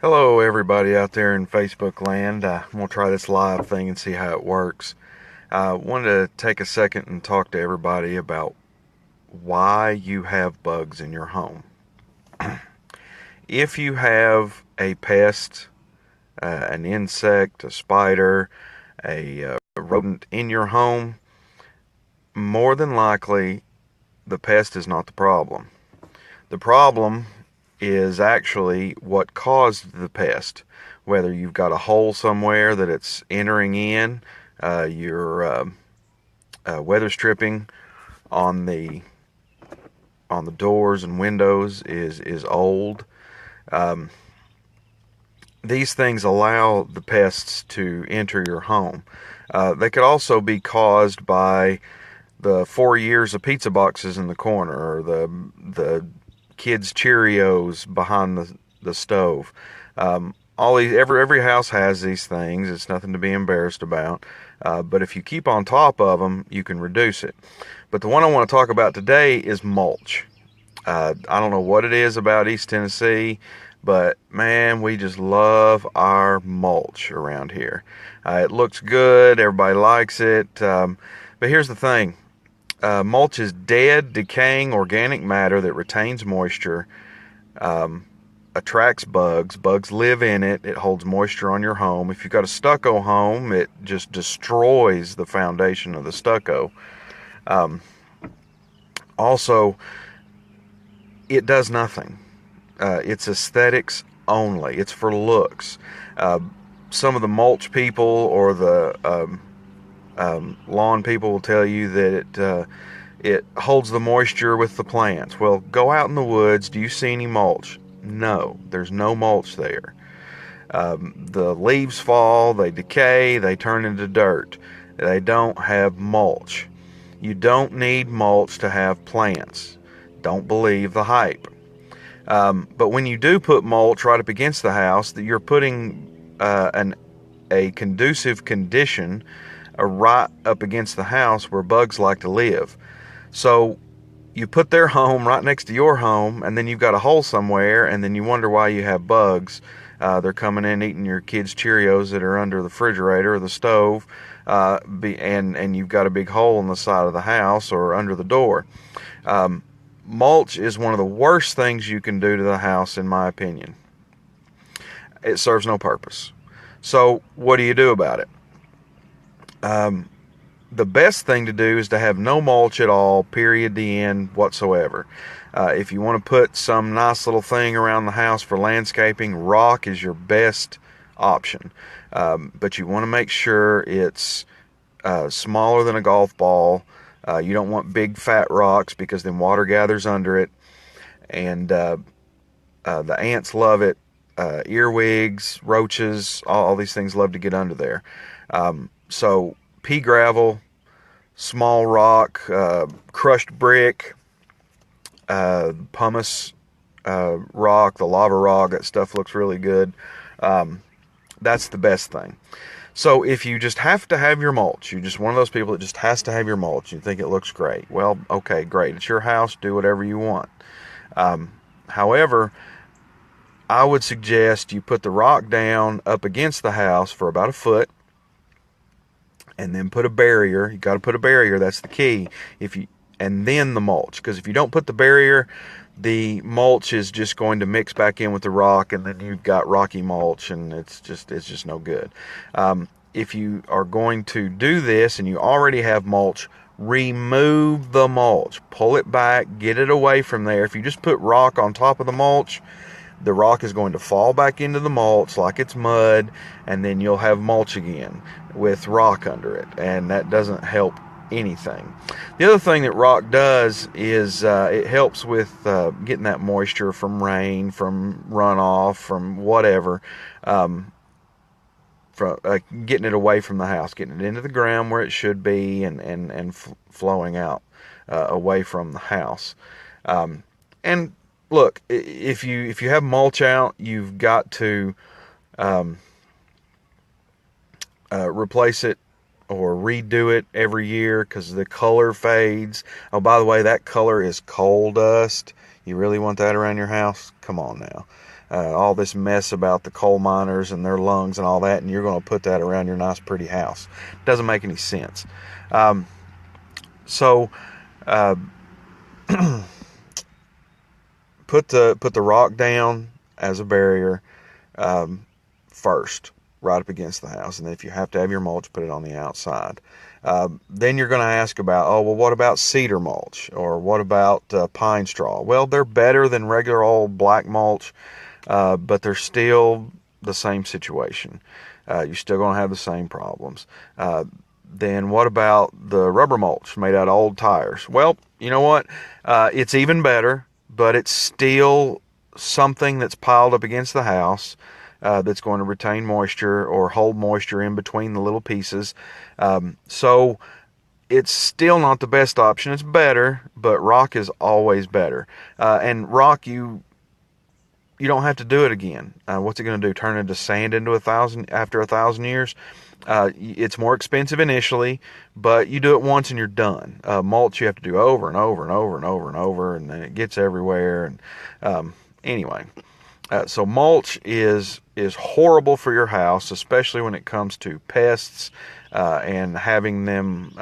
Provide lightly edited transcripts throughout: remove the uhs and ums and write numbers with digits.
Hello everybody out there in Facebook land. I'm going to try this live thing and see how it works. I wanted to take a second and talk to everybody about why you have bugs in your home. If you have a pest, an insect, a spider, a rodent in your home, more than likely the pest is not the problem. The problem is actually what caused the pest. Whether you've got a hole somewhere that it's entering in, your weather stripping on the doors and windows is old. Um, these things allow the pests to enter your home. They could also be caused by the 4 years of pizza boxes in the corner, or the kids' Cheerios behind the stove. All these, every house has these things. It's nothing to be embarrassed about. But if you keep on top of them, you can reduce it. But the one I want to talk about today is mulch. I don't know what it is about East Tennessee, but man, we just love our mulch around here. It looks good. Everybody likes it. But here's the thing. Mulch is dead, decaying organic matter that retains moisture, attracts bugs. Bugs live in it. It holds moisture on your home. If you've got a stucco home, it just destroys the foundation of the stucco. Also, it does nothing. It's aesthetics only. It's for looks. Some of the mulch people or the lawn people will tell you that it holds the moisture with the plants. Well, go out in the woods. Do you see any mulch? No, there's no mulch there. The leaves fall, they decay, they turn into dirt. They don't have mulch. You don't need mulch to have plants. Don't believe the hype. But when you do put mulch right up against the house, that you're putting a conducive condition right up against the house where bugs like to live. So you put their home right next to your home, and then you've got a hole somewhere, and then you wonder why you have bugs. They're coming in eating your kids' Cheerios that are under the refrigerator or the stove, and you've got a big hole in the side of the house or under the door. Mulch is one of the worst things you can do to the house, in my opinion. It serves no purpose. So what do you do about it? The best thing to do is to have no mulch at all, period, the end, whatsoever. If you want to put some nice little thing around the house for landscaping, rock is your best option. But you want to make sure it's smaller than a golf ball. You don't want big fat rocks because then water gathers under it. And the ants love it. Earwigs, roaches, all these things love to get under there. So pea gravel, small rock, crushed brick, pumice rock, the lava rock, that stuff looks really good. That's the best thing. So if you just have to have your mulch, you're just one of those people that just has to have your mulch, you think it looks great. Well, okay, great. It's your house. Do whatever you want. However, I would suggest you put the rock down up against the house for about a foot, and then put a barrier. You got to put a barrier. That's the key. And then the mulch, because if you don't put the barrier, the mulch is just going to mix back in with the rock, and then you've got rocky mulch, and it's just no good. If you are going to do this and you already have mulch, remove the mulch. Pull it back. Get it away from there. If you just put rock on top of the mulch, the rock is going to fall back into the mulch like it's mud, and then you'll have mulch again with rock under it, and that doesn't help anything. The other thing that rock does is it helps with getting that moisture from rain, from runoff, from whatever, from getting it away from the house, getting it into the ground where it should be, and flowing out away from the house. And look, if you have mulch out, you've got to replace it or redo it every year because the color fades. Oh, by the way, that color is coal dust. You really want that around your house? Come on now. all this mess about the coal miners and their lungs and all that, and you're going to put that around your nice pretty house. Doesn't make any sense. So put the rock down as a barrier first, right up against the house, and then if you have to have your mulch, put it on the outside. Then you're going to ask about, oh, well, what about cedar mulch, or what about pine straw? Well, they're better than regular old black mulch, but they're still the same situation. You're still going to have the same problems. Then what about the rubber mulch made out of old tires? Well, you know what? It's even better, but it's still something that's piled up against the house that's going to retain moisture or hold moisture in between the little pieces. So it's still not the best option. It's better, but rock is always better. And rock, you don't have to do it again. What's it going to do? Turn into sand after 1,000 years? It's more expensive initially, but you do it once and you're done. Mulch you have to do over and over and over and over and over, and then it gets everywhere. And anyway, so mulch is horrible for your house, especially when it comes to pests and having them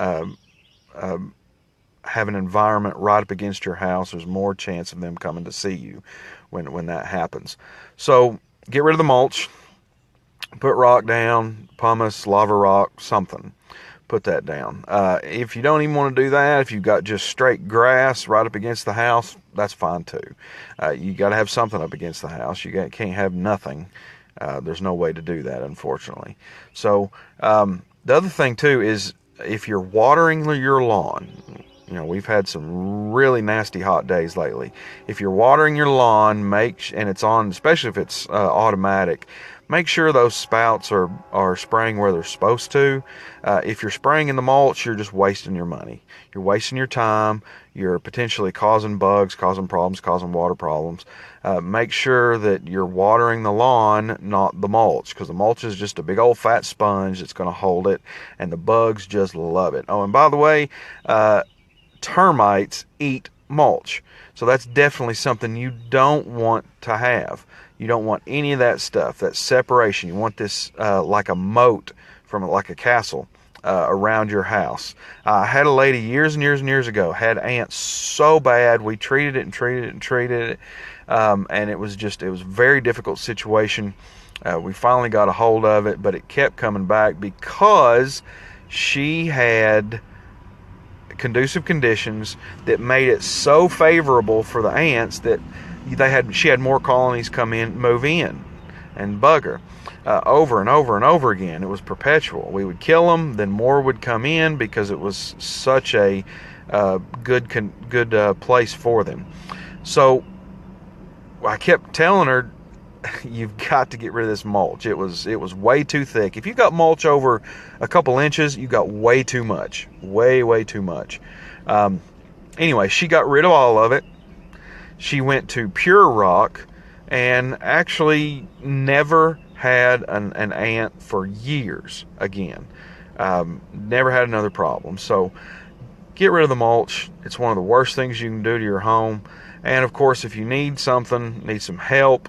have an environment right up against your house. There's more chance of them coming to see you when that happens. So get rid of the mulch. Put rock down, pumice, lava rock, something. Put that down. If you don't even want to do that, if you've got just straight grass right up against the house, that's fine too. You got to have something up against the house. Can't have nothing. There's no way to do that, unfortunately. So the other thing too is if you're watering your lawn, we've had some really nasty hot days lately. If you're watering your lawn, and it's on, especially if it's automatic, make sure those spouts are spraying where they're supposed to. If you're spraying in the mulch, you're just wasting your money. You're wasting your time. You're potentially causing bugs, causing problems, causing water problems. Make sure that you're watering the lawn, not the mulch, because the mulch is just a big old fat sponge that's going to hold it, and the bugs just love it. Oh, and by the way, termites eat mulch. So that's definitely something you don't want to have. You don't want any of that stuff, that separation. You want this like a moat from like a castle around your house. I had a lady years and years and years ago, had ants so bad. We treated it and treated it and treated it. And it was a very difficult situation. We finally got a hold of it, but it kept coming back because she had conducive conditions that made it so favorable for the ants that she had more colonies move in and bug her over and over and over again. It was perpetual. We would kill them, then more would come in because it was such a good place for them. So I kept telling her, you've got to get rid of this mulch. It was way too thick. If you've got mulch over a couple inches, you got way too much. Way too much. Anyway, she got rid of all of it. She went to pure rock and actually never had an ant for years again. Never had another problem. So get rid of the mulch. It's one of the worst things you can do to your home. And of course, if you need some help,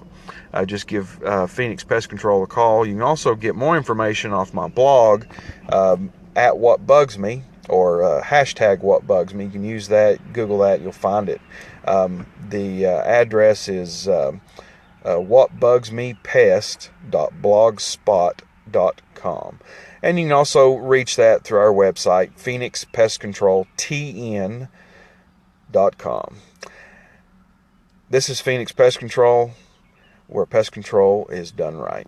just give Phoenix Pest Control a call. You can also get more information off my blog at whatbugsme, or hashtag whatbugsme. You can use that, Google that, you'll find it. The address is whatbugsmepest.blogspot.com. And you can also reach that through our website, phoenixpestcontroltn.com. This is Phoenix Pest Control, where pest control is done right.